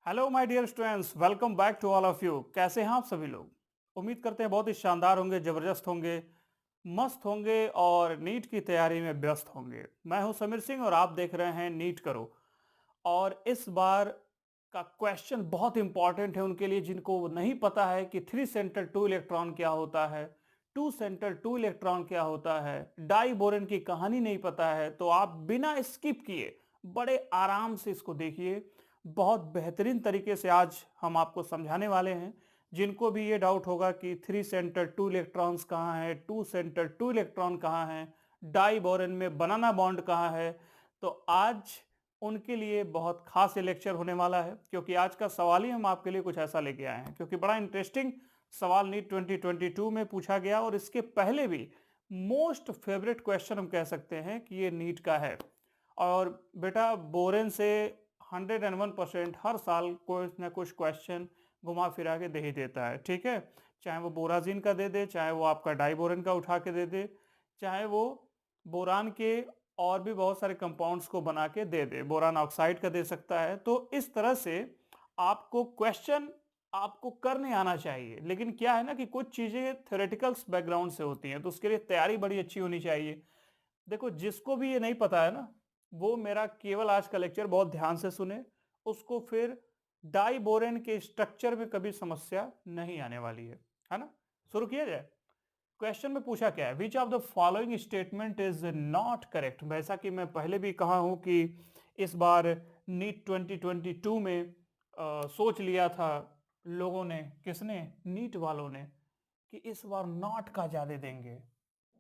Hello my dear students, welcome back to all of you. कैसे हैं आप सभी लोग? उम्मीद करते हैं बहुत ही शानदार होंगे, जबरदस्त होंगे, मस्त होंगे और नीट की तैयारी में व्यस्त होंगे। मैं हूं समीर सिंह और आप देख रहे हैं नीट करो। और इस बार का क्वेश्चन बहुत इंपॉर्टेंट है उनके लिए जिनको नहीं पता है कि थ्री सेंटर टू इलेक्ट्रॉन क्या होता है, टू सेंटर टू इलेक्ट्रॉन क्या होता है, डाई बोरेन की कहानी नहीं पता है। तो आप बिना स्किप किए बड़े आराम से इसको देखिए। बहुत बेहतरीन तरीके से आज हम आपको समझाने वाले हैं। जिनको भी ये डाउट होगा कि थ्री सेंटर टू इलेक्ट्रॉन्स कहाँ है, टू सेंटर टू इलेक्ट्रॉन कहाँ है, डाई बोरेन में बनाना बॉन्ड कहाँ है, तो आज उनके लिए बहुत खास ये लेक्चर होने वाला है। क्योंकि आज का सवाल ही हम आपके लिए कुछ ऐसा लेके आए हैं, क्योंकि बड़ा इंटरेस्टिंग सवाल नीट 2022 में पूछा गया और इसके पहले भी मोस्ट फेवरेट क्वेश्चन हम कह सकते हैं कि ये नीट का है। और बेटा बोरेन से 101% हर साल कुछ ना कुछ क्वेश्चन घुमा फिरा के दे ही देता है। ठीक है, चाहे वो बोराजिन का दे दे, चाहे वो आपका डाइबोरेन का उठा के दे दे, चाहे वो बोरान के और भी बहुत सारे कंपाउंड्स को बना के दे दे, बोरान ऑक्साइड का दे सकता है। तो इस तरह से आपको क्वेश्चन आपको करने आना चाहिए। लेकिन क्या है ना कि कुछ चीजें थ्योरेटिकल बैकग्राउंड से होती हैं, तो उसके लिए तैयारी बड़ी अच्छी होनी चाहिए। देखो, जिसको भी ये नहीं पता है ना, वो मेरा केवल आज का लेक्चर बहुत ध्यान से सुने। उसको फिर डाई बोरेन के स्ट्रक्चर में कभी समस्या नहीं आने वाली है ना। शुरू किया जाए। क्वेश्चन में पूछा क्या है, which of the following statement is not correct. वैसा कि मैं पहले भी कहा हूं कि इस बार नीट 2022 में सोच लिया था लोगों ने, किसने, नीट वालों ने, कि इस बार नॉट का ज्यादा देंगे,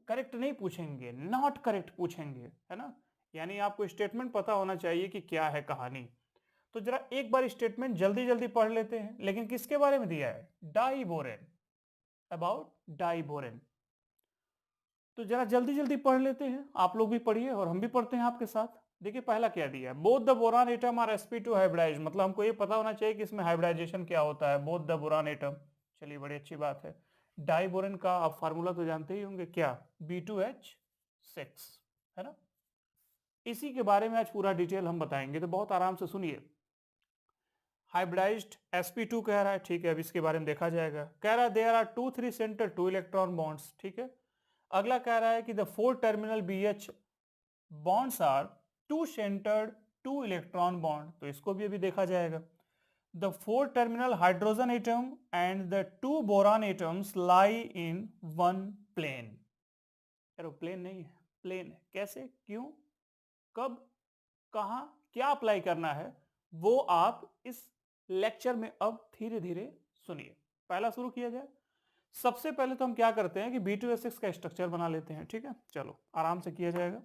करेक्ट नहीं पूछेंगे, नॉट करेक्ट पूछेंगे, है ना। यानी आपको स्टेटमेंट पता होना चाहिए कि क्या है कहानी। तो जरा एक बार स्टेटमेंट जल्दी जल्दी पढ़ लेते हैं। लेकिन किसके बारे में दिया है? Diborane, about diborane. तो जरा जल्दी जल्दी पढ़ लेते हैं, आप लोग भी पढ़िए और हम भी पढ़ते हैं आपके साथ। देखिए पहला क्या दिया है, both the boron atom are sp2 hybridise. मतलब हमको ये पता होना चाहिए कि इसमें हाइब्रिडाइजेशन क्या होता है, बोथ द बोरान एटम। चलिए बड़ी अच्छी बात है। डाई बोरेन का आप फार्मूला तो जानते ही होंगे, क्या, B2H6, है ना। इसी के बारे में आज पूरा डिटेल हम बताएंगे, तो बहुत आराम से सुनिए। हाइब्रिडाइज्ड sp2 कह रहा है, ठीक है, अब इसके बारे में देखा जाएगा। कह रहा है there are two three centre two electron bonds, ठीक है। अगला कह रहा है कि the four terminal BH bonds are two centred two electron bond, तो इसको भी अभी देखा जाएगा। The four terminal hydrogen atom and the two boron atoms lie in one plane. Aeroplane नहीं है, प्लेन है। कैसे, क्यों, कब, कहां, क्या अप्लाई करना है, वो आप इस लेक्चर में अब धीरे धीरे सुनिए। पहला शुरू किया जाए। सबसे पहले तो हम क्या करते हैं कि B2H6 का स्ट्रक्चर बना लेते हैं। ठीक है, चलो आराम से किया जाएगा,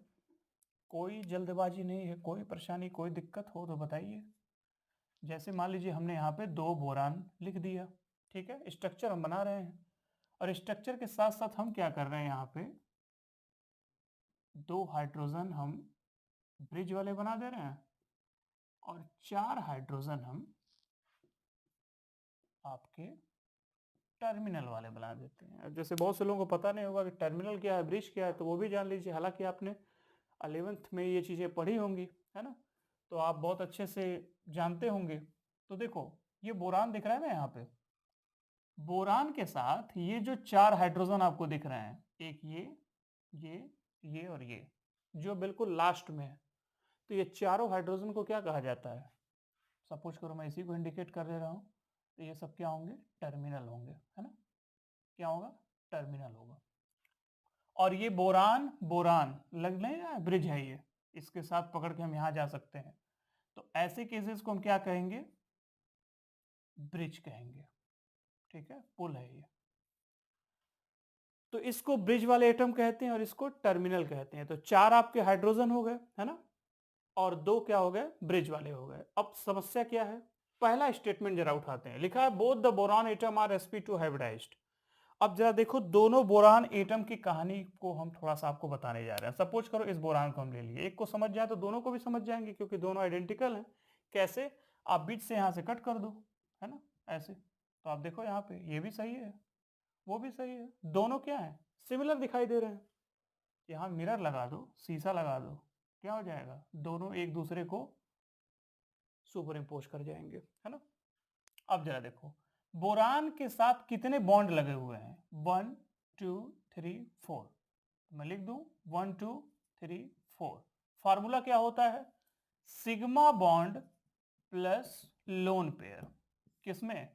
कोई जल्दबाजी नहीं है, कोई परेशानी कोई दिक्कत हो तो बताइए। जैसे मान लीजिए हमने यहाँ पे दो बोरान लिख दिया, ठीक है, स्ट्रक्चर हम बना रहे हैं। और स्ट्रक्चर के साथ साथ हम क्या कर रहे हैं, यहाँ पे दो हाइड्रोजन हम ब्रिज वाले बना दे रहे हैं और चार हाइड्रोजन हम आपके टर्मिनल वाले बना देते हैं। अब जैसे बहुत से लोगों को पता नहीं होगा कि टर्मिनल क्या है, ब्रिज क्या है, तो वो भी जान लीजिए। हालांकि आपने 11th में ये चीज़ें पढ़ी होंगी, है ना, तो आप बहुत अच्छे से जानते होंगे। तो देखो, ये बोरान दिख रहा है ना यहाँ पे, बोरान के साथ ये जो चार हाइड्रोजन आपको दिख रहे हैं, एक ये ये और ये जो बिल्कुल लास्ट में है, तो ये चारों हाइड्रोजन को क्या कहा जाता है? सपोज करो मैं इसी को इंडिकेट कर दे रहा हूँ, तो ये सब क्या होंगे, टर्मिनल होंगे, है ना। क्या होगा, टर्मिनल होगा। और ये बोरान बोरान लग नहीं रहा है, ब्रिज है ये, इसके साथ पकड़ के हम यहां जा सकते हैं। तो ऐसे केसेस को हम क्या कहेंगे, ब्रिज कहेंगे। ठीक है, पुल है ये। तो इसको ब्रिज वाले एटम कहते हैं और इसको टर्मिनल कहते हैं। तो चार आपके हाइड्रोजन हो गए, है ना, और दो क्या हो गए, ब्रिज वाले हो गए। अब समस्या क्या है, पहला स्टेटमेंट जरा उठाते हैं। लिखा है both the boron atom are sp2 hybridised. अब जरा देखो, दोनों बोरान एटम की कहानी को हम थोड़ा सा आपको बताने जा रहे हैं। सपोज करो इस बोरान को हम ले लिए, एक को समझ जाए तो दोनों को भी समझ जाएंगे, क्योंकि दोनों आइडेंटिकल हैं। कैसे, आप बीच से यहां से कट कर दो, है ना, ऐसे। तो आप देखो यहाँ पे ये भी सही है, वो भी सही है, दोनों क्या है, सिमिलर दिखाई दे रहे हैं। यहाँ मिरर लगा दो, शीशा लगा दो, क्या हो जाएगा, दोनों एक दूसरे को सुपर इम्पोज कर जाएंगे, है ना। अब जरा देखो बोरान के साथ कितने बॉन्ड लगे हुए हैं, 1 2 3 4। मैं लिख दूं 1 2 3 4। फार्मूला क्या होता है, sigma bond plus lone pair, किसमें,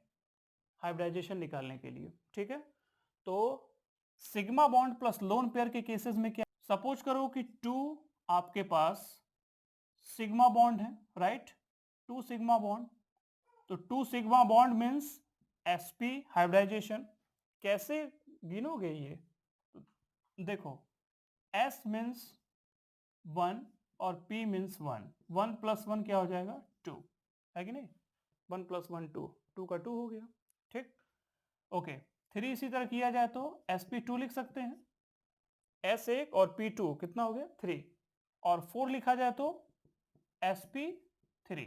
हाइब्रिडाइजेशन निकालने के लिए, ठीक है। तो sigma bond plus lone pair के केसेस में क्या, सपोज करो कि 2 आपके पास सिग्मा बॉन्ड है, राइट, 2 सिग्मा बॉन्ड, तो 2 sigma bond means sp hybridisation. कैसे गिनोगे ये, देखो s मीन्स 1 और p मीन्स 1, 1 प्लस 1 क्या हो जाएगा 2, है कि नहीं, 1 प्लस 1 2, 2 का 2 हो गया, ठीक। ओके 3 इसी तरह किया जाए तो sp2 लिख सकते हैं, s1 और p2 कितना हो गया 3, और 4 लिखा जाए तो sp3,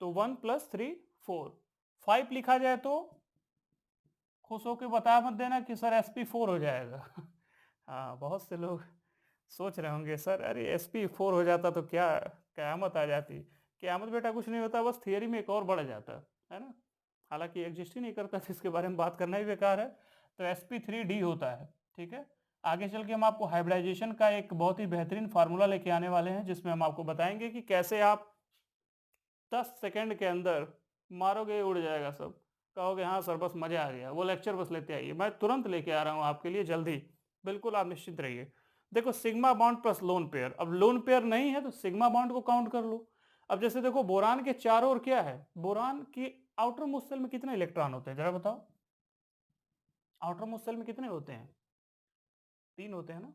तो 1 प्लस 3 4, 5 लिखा जाए तो खुश होकर बता मत देना कि सर sp4 हो जाएगा हाँ बहुत से लोग सोच रहे होंगे सर अरे sp4 हो जाता तो क्या कयामत आ जाती, कयामत बेटा कुछ नहीं होता, बस थियरी में एक और बढ़ जाता है ना, हालांकि एग्जिस्ट ही नहीं करता तो इसके बारे में बात करना ही बेकार है। तो sp3d होता है, ठीक है। आगे चल के हम आपको हाइब्रिडाइजेशन का एक बहुत ही बेहतरीन फार्मूला लेके आने वाले हैं, जिसमें हम आपको बताएंगे कि कैसे आप 10 सेकंड के अंदर मारोगे उड़ जाएगा सब, कहोगे हाँ सर बस मजा आ गया, वो लेक्चर बस लेते आइए, मैं तुरंत लेके आ रहा हूँ आपके लिए जल्दी, बिल्कुल आप निश्चिंत रहिए। देखो sigma bond plus lone pair, अब लोन पेयर नहीं है तो सिग्मा बॉन्ड को काउंट कर लो। अब जैसे देखो बोरान के चारों ओर क्या है, बोरान की आउटर मोस्ट शेल में कितने इलेक्ट्रॉन होते हैं जरा बताओ, आउटर मोस्ट शेल में कितने होते हैं, 3 होते हैं ना,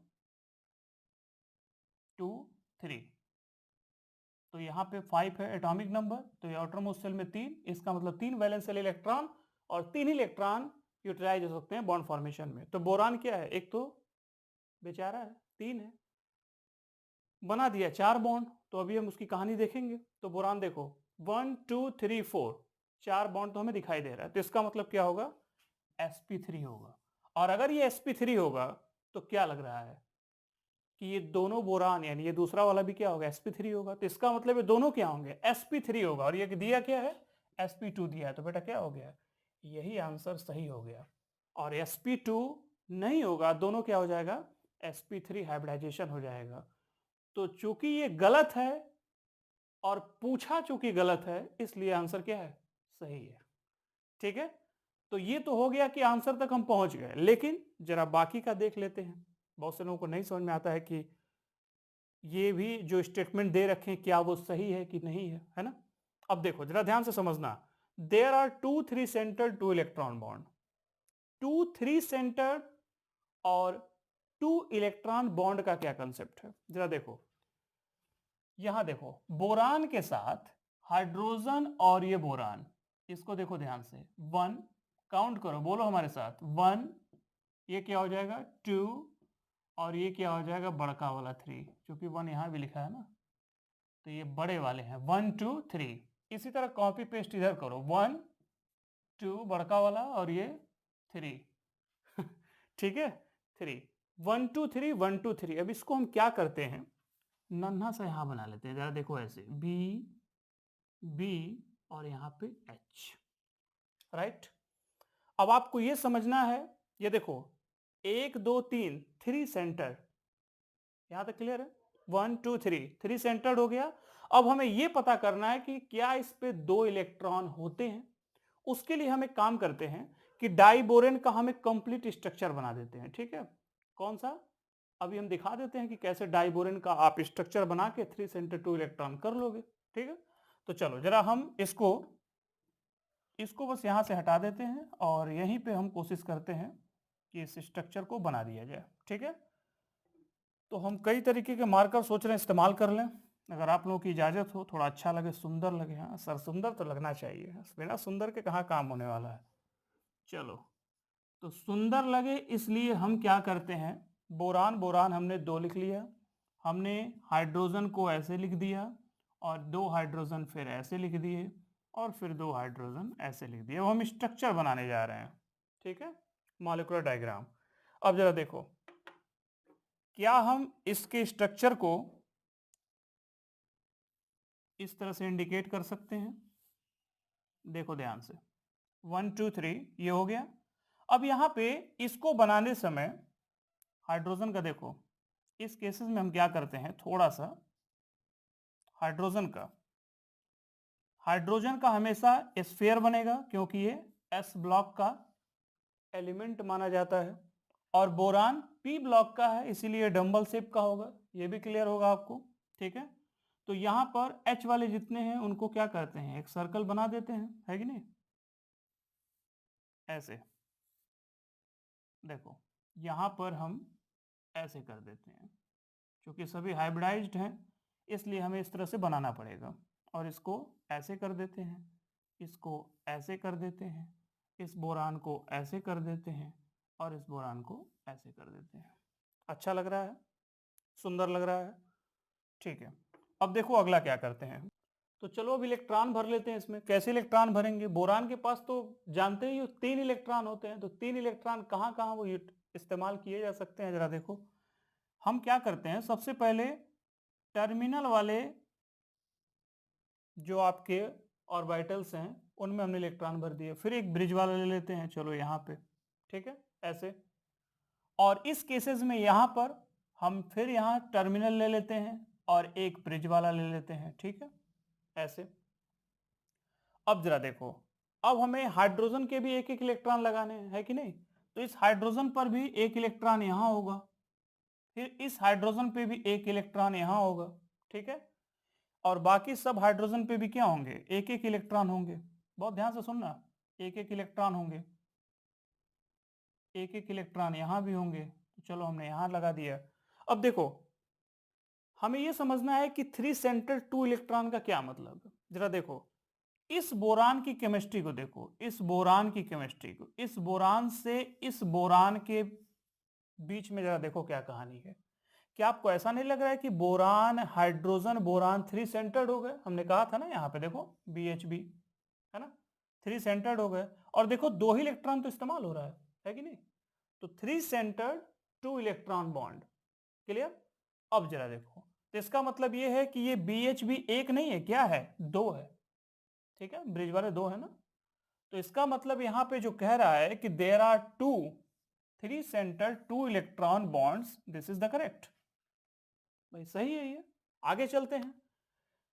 2 3, तो यहाँ पे 5 है एटॉमिक नंबर, तो ये आउटर मोस्ट शेल में 3, इसका मतलब 3 वैलेंशियल इलेक्ट्रॉन, और 3 ही इलेक्ट्रॉन यूटिलाइज हो सकते हैं बॉन्ड फॉर्मेशन में। तो बोरान क्या है, एक तो बेचारा है, 3 है, बना दिया 4 बॉन्ड, तो अभी हम उसकी कहानी देखेंगे। तो बोरान देखो 1 2 3 4, 4 बॉन्ड तो हमें दिखाई दे रहा है, तो इसका मतलब क्या होगा sp3 होगा। और अगर ये sp3 होगा तो क्या लग रहा है कि ये दोनों बोरान यानी ये दूसरा वाला भी क्या होगा sp3 होगा, तो इसका मतलब ये दोनों क्या होंगे sp3 होगा, और ये दिया क्या है sp2 दिया है, तो बेटा क्या हो गया, यही आंसर सही हो गया। और sp2 नहीं होगा, दोनों क्या हो जाएगा sp3 हाइब्रिडाइजेशन हो जाएगा। तो चूंकि ये गलत है और पूछा चूंकि गलत है, इसलिए आंसर क्या है सही है, ठीक है। तो ये तो हो गया कि आंसर तक हम पहुंच गए, लेकिन जरा बाकी का देख लेते हैं। बहुत से लोगों को नहीं समझ में आता है कि ये भी जो स्टेटमेंट दे रखे हैं क्या वो सही है कि नहीं है ना। अब देखो जरा ध्यान से समझना, there are 2 3 centred 2 electron bond, 2 3 centred और 2 इलेक्ट्रॉन बॉन्ड का क्या कंसेप्ट है, जरा देखो। यहां देखो बोरान के साथ हाइड्रोजन और ये बोरान, इसको देखो ध्यान से, 1 काउंट करो, बोलो हमारे साथ 1, ये क्या हो जाएगा 2, और ये क्या हो जाएगा बड़का वाला 3, क्योंकि 1 यहां भी लिखा है ना, तो ये बड़े वाले हैं 1 2 3। इसी तरह कॉपी पेस्ट इधर करो, 1 2 बड़का वाला और ये 3 ठीक है 3, 1 2 3 1 2 3। अब इसको हम क्या करते हैं, नन्हा सा यहां बना लेते हैं, जरा देखो ऐसे बी बी और यहां पे एच, राइट। अब आपको ये समझना है, ये देखो 1 2 3 3 सेंटर, यहां तक क्लियर है, 1 2 3 3 सेंटर्ड हो गया। अब हमें यह पता करना है कि क्या इस पे 2 इलेक्ट्रॉन होते हैं। उसके लिए हम एक काम करते हैं कि डाइबोरेन का हम एक कंप्लीट स्ट्रक्चर बना देते हैं, ठीक है। कौन सा, अभी हम दिखा देते हैं कि कैसे डाइबोरेन का आप स्ट्रक्चर बना के 3 सेंटर 2 इलेक्ट्रॉन कर लोगे, ठीक है। तो चलो जरा हम इसको बस यहां से हटा देते हैं, और यहीं पे हम कोशिश करते हैं कि इस स्ट्रक्चर को बना दिया जाए, ठीक है। तो हम कई तरीके के मार्कर सोच रहे हैं इस्तेमाल कर लें, अगर आप लोगों की इजाज़त हो, थोड़ा अच्छा लगे, सुंदर लगे। हाँ सर सुंदर तो लगना चाहिए, बिना सुंदर के कहाँ काम होने वाला है। चलो तो सुंदर लगे इसलिए हम क्या करते हैं, बोरान बोरान हमने 2 लिख लिया, हमने हाइड्रोजन को ऐसे लिख दिया, और 2 हाइड्रोजन फिर ऐसे लिख दिए, और फिर 2 हाइड्रोजन ऐसे लिख दिए। अब हम स्ट्रक्चर बनाने जा रहे हैं, ठीक है, मॉलिक्यूलर डायग्राम। अब जरा देखो क्या हम इसके स्ट्रक्चर को इस तरह से इंडिकेट कर सकते हैं। देखो ध्यान से, 1 2 3 ये हो गया। अब यहां पे इसको बनाने समय हाइड्रोजन का देखो, इस केसेस में हम क्या करते हैं, थोड़ा सा हाइड्रोजन का हमेशा स्फीयर बनेगा क्योंकि ये एस ब्लॉक का एलिमेंट माना जाता है, और बोरान पी ब्लॉक का है इसीलिए डंबल शेप का होगा। ये भी क्लियर होगा आपको, ठीक है। तो यहां पर एच वाले जितने हैं उनको क्या करते हैं, एक सर्कल बना देते हैं, है कि नहीं, ऐसे। देखो यहां पर हम ऐसे कर देते हैं, क्योंकि सभी हाइब्रिडाइज्ड हैं इसलिए हमें इस तरह से बनाना पड़ेगा। और इसको ऐसे कर देते हैं, इसको ऐसे कर देते हैं, इस बोरान को ऐसे कर देते हैं, और इस बोरान को ऐसे कर देते हैं। अच्छा लग रहा है, सुंदर लग रहा है, ठीक है। अब देखो अगला क्या करते हैं, तो चलो अब इलेक्ट्रॉन भर लेते हैं इसमें। कैसे इलेक्ट्रॉन भरेंगे, बोरान के पास तो जानते ही हो 3 इलेक्ट्रॉन होते हैं, तो 3 इलेक्ट्रॉन कहाँ कहाँ वो इस्तेमाल किए जा सकते हैं, जरा देखो। हम क्या करते हैं, सबसे पहले टर्मिनल वाले जो आपके ऑर्बिटल्स हैं उनमें हमने इलेक्ट्रॉन भर दिए, फिर एक ब्रिज वाला ले लेते हैं, चलो यहाँ पे, ठीक है, ऐसे। और इस केसेस में यहाँ पर हम फिर यहाँ टर्मिनल ले लेते हैं और एक ब्रिज वाला ले लेते हैं, ठीक है, ऐसे। अब जरा देखो, अब हमें हाइड्रोजन के भी एक एक इलेक्ट्रॉन लगाने हैं, है कि नहीं। तो इस हाइड्रोजन पर भी एक इलेक्ट्रॉन यहाँ होगा, फिर इस हाइड्रोजन पे भी एक इलेक्ट्रॉन यहाँ होगा, ठीक है। और बाकी सब हाइड्रोजन पे भी क्या होंगे, एक एक इलेक्ट्रॉन होंगे। बहुत ध्यान से सुनना, एक एक इलेक्ट्रॉन होंगे, एक एक इलेक्ट्रॉन यहाँ भी होंगे। तो चलो हमने यहाँ लगा दिया। अब देखो हमें यह समझना है कि 3 सेंटर 2 इलेक्ट्रॉन का क्या मतलब है। जरा देखो इस बोरान की केमिस्ट्री को देखो, इस बोरान की केमिस्ट्री को, इस बोरान से इस बोरान के बीच में जरा देखो क्या कहानी है। क्या आपको ऐसा नहीं लग रहा है कि बोरान हाइड्रोजन बोरान 3 सेंटर्ड हो गए। हमने कहा था ना, यहाँ पे देखो BHB है ना, 3 सेंटर्ड हो गए। और देखो 2 ही इलेक्ट्रॉन तो इस्तेमाल हो रहा है कि नहीं। तो 3 सेंटर्ड 2 इलेक्ट्रॉन बॉन्ड, क्लियर। अब जरा देखो, तो इसका मतलब ये है कि ये BHB एक नहीं है, क्या है, 2 है, ठीक है, ब्रिज वाले 2 है ना। तो इसका मतलब यहाँ पे जो कह रहा है कि there are 3 centre 2 electron bonds, this is the correct. भाई सही है ये। आगे चलते हैं,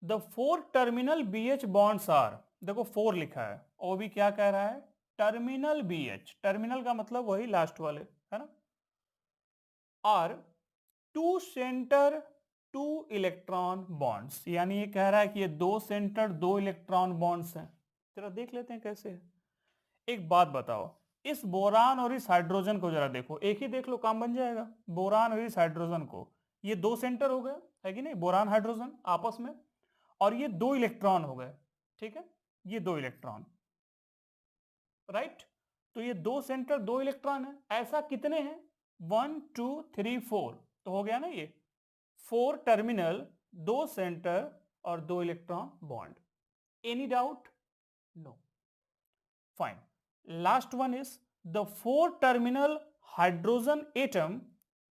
the 4 terminal BH bonds are, देखो 4 लिखा है, और भी क्या कह रहा है, टर्मिनल BH, टर्मिनल का मतलब वही लास्ट वाले, है ना, आर 2 सेंटर 2 इलेक्ट्रॉन बॉन्ड्स, यानी ये कह रहा है कि ये 2 सेंटर 2 इलेक्ट्रॉन बॉन्ड्स हैं। जरा देख लेते हैं कैसे है। एक बात बताओ, इस बोरान और इस हाइड्रोजन को जरा देखो, एक ही देख लो काम बन जाएगा। बोरान और इस हाइड्रोजन को, ये 2 सेंटर हो गए, है कि नहीं, बोरान हाइड्रोजन आपस में, और ये 2 इलेक्ट्रॉन हो गए, ठीक है, ये 2 इलेक्ट्रॉन, राइट। तो ये 2 सेंटर 2 इलेक्ट्रॉन है, ऐसा कितने हैं, 1 2 3 4, तो हो गया ना ये 4 टर्मिनल 2 सेंटर और 2 electron bond. Any doubt, no, fine. Last one is the 4 terminal hydrogen atom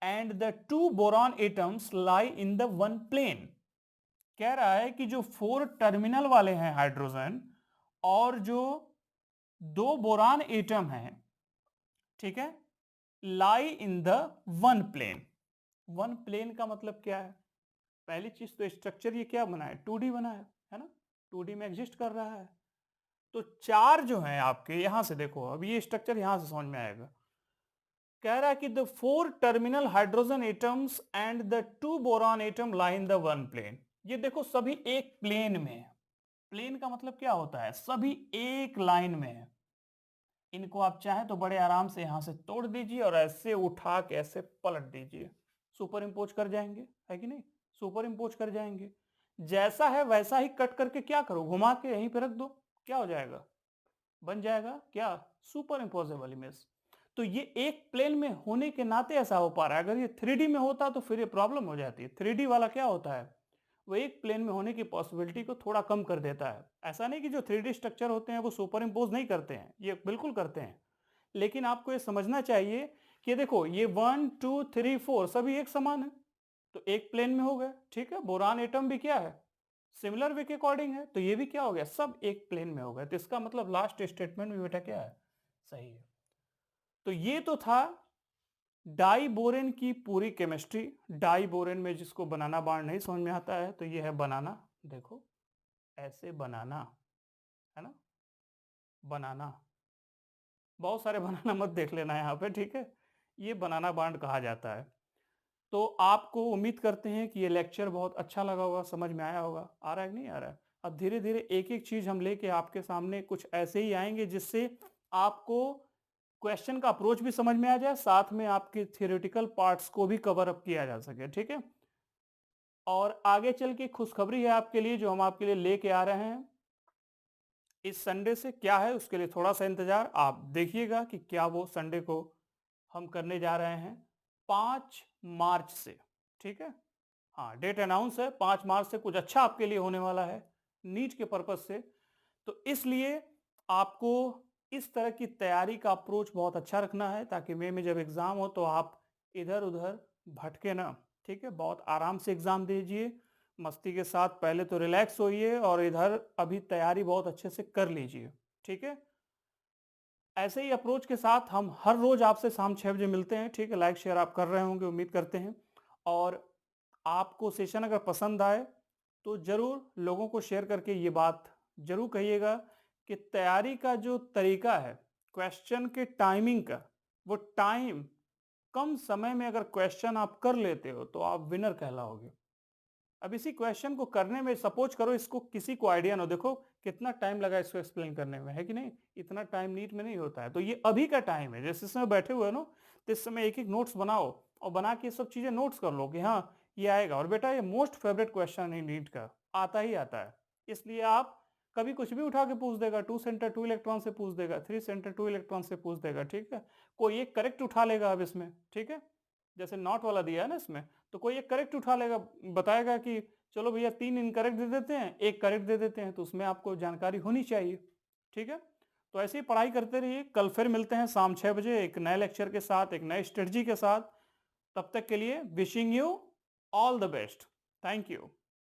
and the 2 boron atoms lie in the one plane। कह रहा है कि जो 4 टर्मिनल वाले हैं हाइड्रोजन और जो 2 बोरान एटम हैं, ठीक है, lie in the one plane. One plane का मतलब क्या है, पहली चीज तो स्ट्रक्चर ये क्या बना है, 2D बना है ना, 2D में एग्जिस्ट कर रहा है। तो 4 जो हैं आपके, यहां से देखो, अब ये स्ट्रक्चर यहां से समझ में आएगा। कह रहा है कि the 4 terminal hydrogen atoms and the 2 boron atom lie in the one plane. ये देखो सभी एक प्लेन में है। प्लेन का मतलब क्या होता है, सभी एक लाइन में है। इनको आप चाहें तो बड़े आराम से यहां से तोड़ दीजिए और ऐसे उठा के ऐसे पलट दीजिए, सुपर इम्पोज कर जाएंगे, है कि नहीं, सुपर इम्पोज कर जाएंगे। जैसा है वैसा ही कट करके क्या करो, घुमा के यहीं पे रख दो, क्या हो जाएगा, बन जाएगा क्या, सुपर इम्पोजेबल इमेज। तो ये एक प्लेन में होने के नाते ऐसा हो पा रहा है। अगर ये 3D में होता तो फिर ये प्रॉब्लम हो जाती है। 3D वाला क्या होता है, वो एक प्लेन में होने की पॉसिबिलिटी को थोड़ा कम कर देता है। ऐसा नहीं कि जो 3D स्ट्रक्चर होते हैं वो सुपर इम्पोज नहीं करते हैं, ये बिल्कुल करते हैं। लेकिन आपको ये समझना चाहिए कि देखो ये 1 2 3 4 सभी एक समान है, तो एक प्लेन में हो गए, ठीक है। बोरान एटम भी क्या है, सिमिलर वे के अकॉर्डिंग है, तो ये भी क्या हो गया, सब एक प्लेन में हो गया। तो इसका मतलब लास्ट स्टेटमेंट भी बेटा क्या है, सही है। तो ये तो था डाइबोरेन की पूरी केमिस्ट्री। डाइबोरेन में जिसको बनाना बाण नहीं समझ में आता है तो ये है बनाना, देखो ऐसे बनाना, है ना, बनाना। बहुत सारे बनाना मत देख लेना यहाँ पे, ठीक है। ये बनाना बांड कहा जाता है। तो आपको उम्मीद करते हैं कि ये लेक्चर बहुत अच्छा लगा होगा, समझ में आया होगा। आ रहा है कि नहीं आ रहा है? अब धीरे धीरे एक एक चीज हम लेके आपके सामने कुछ ऐसे ही आएंगे जिससे आपको क्वेश्चन का अप्रोच भी समझ में आ जाए, साथ में आपके थियोरेटिकल पार्ट्स को भी कवर अप किया जा सके, ठीक है। और आगे चल के खुशखबरी है आपके लिए, जो हम आपके लिए लेके आ रहे हैं इस संडे से। क्या है उसके लिए थोड़ा सा इंतजार आप देखिएगा कि क्या वो संडे को हम करने जा रहे हैं 5 मार्च से, ठीक है। हाँ, डेट अनाउंस है, 5 मार्च से कुछ अच्छा आपके लिए होने वाला है नीट के पर्पज से। तो इसलिए आपको इस तरह की तैयारी का अप्रोच बहुत अच्छा रखना है, ताकि मई में जब एग्जाम हो तो आप इधर उधर भटके ना, ठीक है। बहुत आराम से एग्जाम दीजिए, मस्ती के साथ, पहले तो रिलैक्स होइए और इधर अभी तैयारी बहुत अच्छे से कर लीजिए, ठीक है। ऐसे ही अप्रोच के साथ हम हर रोज आपसे शाम 6 बजे मिलते हैं, ठीक है। लाइक शेयर आप कर रहे होंगे, उम्मीद करते हैं। और आपको सेशन अगर पसंद आए तो जरूर लोगों को शेयर करके ये बात जरूर कहिएगा कि तैयारी का जो तरीका है, क्वेश्चन के टाइमिंग का, वो टाइम कम समय में अगर क्वेश्चन आप कर लेते हो तो आप विनर कहलाओगे। अब इसी क्वेश्चन को करने में सपोज करो इसको किसी को आइडिया ना हो, देखो कितना टाइम लगा इसको एक्सप्लेन करने में, है कि नहीं। इतना टाइम नीट में नहीं होता है। तो ये अभी का टाइम है, जैसे इस समय बैठे हुए हो ना, तो इस समय एक एक नोट्स बनाओ और बना के ये सब चीजें नोट्स कर लो कि हाँ ये आएगा। और बेटा ये मोस्ट फेवरेट क्वेश्चन है नीट का, आता ही आता है। इसलिए आप कभी कुछ भी उठा के पूछ देगा, 2 सेंटर 2 इलेक्ट्रॉन से पूछ देगा, 3 सेंटर 2 इलेक्ट्रॉन से पूछ देगा, ठीक है। कोई एक करेक्ट उठा लेगा अब इसमें, ठीक है। जैसे नॉट वाला दिया है ना इसमें, तो कोई एक करेक्ट उठा लेगा, बताएगा कि चलो भैया 3 इनकरेक्ट दे देते हैं, एक करेक्ट दे देते हैं। तो उसमें आपको जानकारी होनी चाहिए, ठीक है। तो ऐसे ही पढ़ाई करते रहिए। कल फिर मिलते हैं शाम 6 बजे एक नए लेक्चर के साथ, एक नए स्ट्रेटजी के साथ। तब तक के लिए wishing you all the best. Thank you.